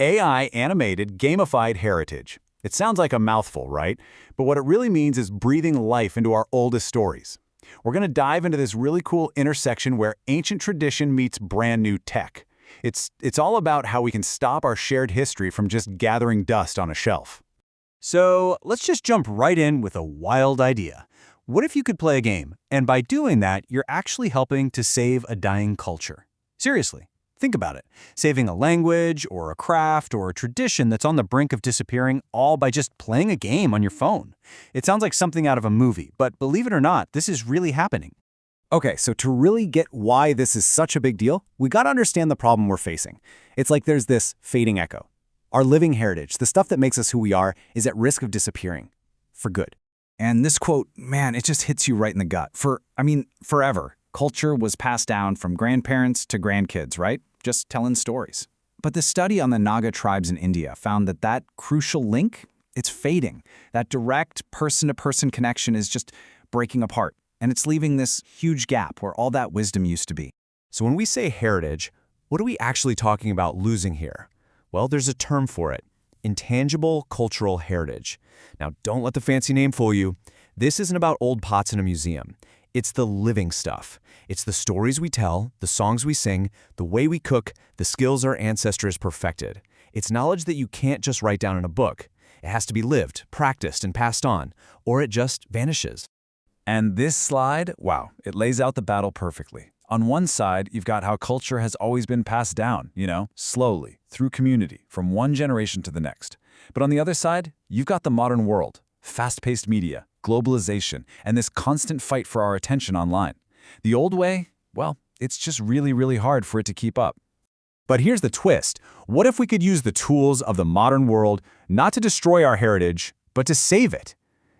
AI animated gamified heritage. It sounds like a mouthful, right? But what it really means is breathing life into our oldest stories. We're going to dive into this really cool intersection where ancient tradition meets brand new tech. It's all about how we can stop our shared history from just gathering dust on a shelf. So let's just jump right in with a wild idea. What if you could play a game, and by doing that, you're actually helping to save a dying culture? Seriously, think about it. Saving a language, or a craft, or a tradition that's on the brink of disappearing, all by just playing a game on your phone. It sounds like something out of a movie, but believe it or not, this is really happening. Okay, so to really get why this is such a big deal, we gotta understand the problem we're facing. It's like there's this fading echo. Our living heritage, the stuff that makes us who we are, is at risk of disappearing. For good. And this quote, man, it just hits you right in the gut. Forever, culture was passed down from grandparents to grandkids, right? Just telling stories. But the study on the Naga tribes in India found that crucial link, it's fading. That direct person-to-person connection is just breaking apart. And it's leaving this huge gap where all that wisdom used to be. So when we say heritage, what are we actually talking about losing here? Well, there's a term for it. Intangible cultural heritage. Now, don't let the fancy name fool you. This isn't about old pots in a museum. It's the living stuff. It's the stories we tell, the songs we sing, the way we cook, the skills our ancestors perfected. It's knowledge that you can't just write down in a book. It has to be lived, practiced, and passed on, or it just vanishes. And this slide, wow, it lays out the battle perfectly. On one side, you've got how culture has always been passed down, slowly, through community, from one generation to the next. But on the other side, you've got the modern world, fast-paced media, globalization, and this constant fight for our attention online. The old way, well, it's just really, really hard for it to keep up. But here's the twist. What if we could use the tools of the modern world not to destroy our heritage, but to save it?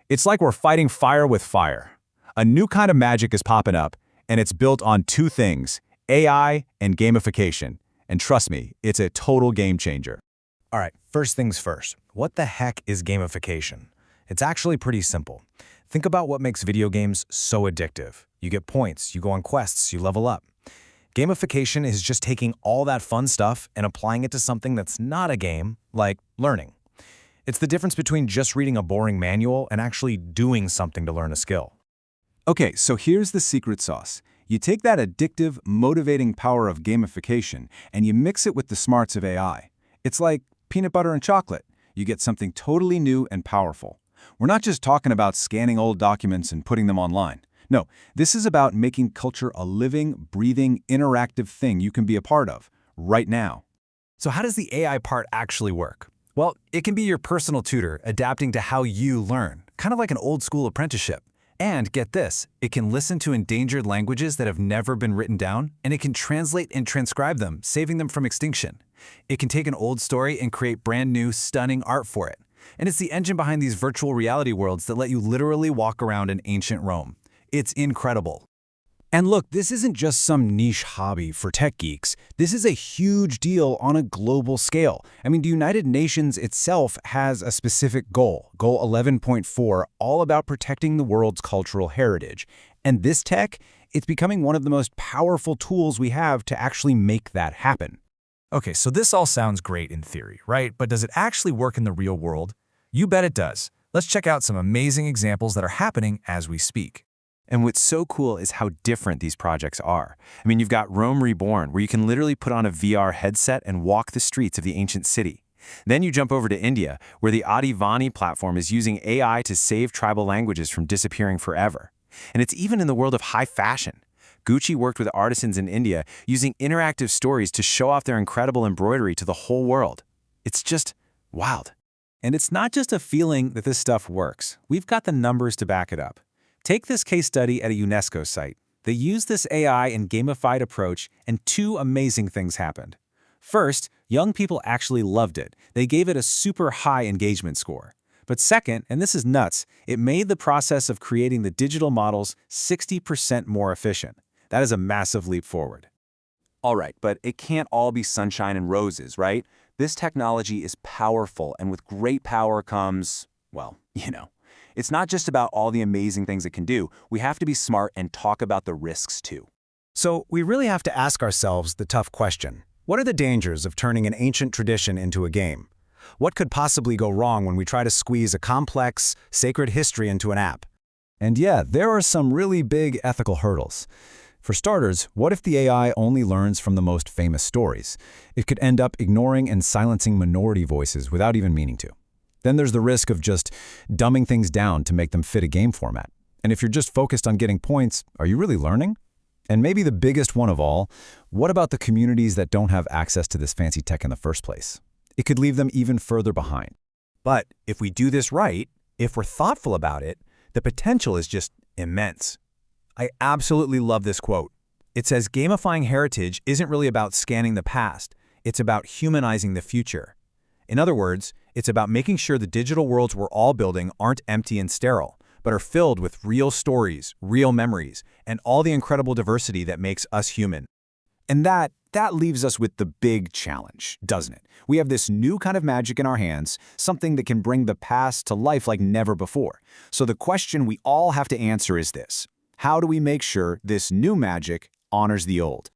It's like we're fighting fire with fire. A new kind of magic is popping up, and it's built on two things, AI and gamification. And trust me, it's a total game changer. All right, first things first. What the heck is gamification? It's actually pretty simple. Think about what makes video games so addictive. You get points, you go on quests, you level up. Gamification is just taking all that fun stuff and applying it to something that's not a game, like learning. It's the difference between just reading a boring manual and actually doing something to learn a skill. Okay, so here's the secret sauce. You take that addictive, motivating power of gamification and you mix it with the smarts of AI. It's like peanut butter and chocolate. You get something totally new and powerful. We're not just talking about scanning old documents and putting them online. No, this is about making culture a living, breathing, interactive thing you can be a part of, right now. So how does the AI part actually work? Well, it can be your personal tutor, adapting to how you learn, kind of like an old-school apprenticeship. And get this, it can listen to endangered languages that have never been written down, and it can translate and transcribe them, saving them from extinction. It can take an old story and create brand new, stunning art for it. And it's the engine behind these virtual reality worlds that let you literally walk around in ancient Rome. It's incredible. And look, this isn't just some niche hobby for tech geeks. This is a huge deal on a global scale. The United Nations itself has a specific goal, Goal 11.4, all about protecting the world's cultural heritage. And this tech, it's becoming one of the most powerful tools we have to actually make that happen. Okay, so this all sounds great in theory, right? But does it actually work in the real world? You bet it does. Let's check out some amazing examples that are happening as we speak. And what's so cool is how different these projects are. You've got Rome Reborn, where you can literally put on a VR headset and walk the streets of the ancient city. Then you jump over to India, where the Adivani platform is using AI to save tribal languages from disappearing forever. And it's even in the world of high fashion. Gucci worked with artisans in India using interactive stories to show off their incredible embroidery to the whole world. It's just wild. And it's not just a feeling that this stuff works. We've got the numbers to back it up. Take this case study at a UNESCO site. They used this AI and gamified approach, and two amazing things happened. First, young people actually loved it. They gave it a super high engagement score. But second, and this is nuts, it made the process of creating the digital models 60% more efficient. That is a massive leap forward. All right, but it can't all be sunshine and roses, right? This technology is powerful, and with great power comes, well, It's not just about all the amazing things it can do. We have to be smart and talk about the risks too. So we really have to ask ourselves the tough question. What are the dangers of turning an ancient tradition into a game? What could possibly go wrong when we try to squeeze a complex, sacred history into an app? And yeah, there are some really big ethical hurdles. For starters, what if the AI only learns from the most famous stories? It could end up ignoring and silencing minority voices without even meaning to. Then there's the risk of just dumbing things down to make them fit a game format. And if you're just focused on getting points, are you really learning? And maybe the biggest one of all, what about the communities that don't have access to this fancy tech in the first place? It could leave them even further behind. But if we do this right, if we're thoughtful about it, the potential is just immense. I absolutely love this quote. It says, gamifying heritage isn't really about scanning the past, it's about humanizing the future. In other words, it's about making sure the digital worlds we're all building aren't empty and sterile, but are filled with real stories, real memories, and all the incredible diversity that makes us human. And that leaves us with the big challenge, doesn't it? We have this new kind of magic in our hands, something that can bring the past to life like never before. So the question we all have to answer is this: how do we make sure this new magic honors the old?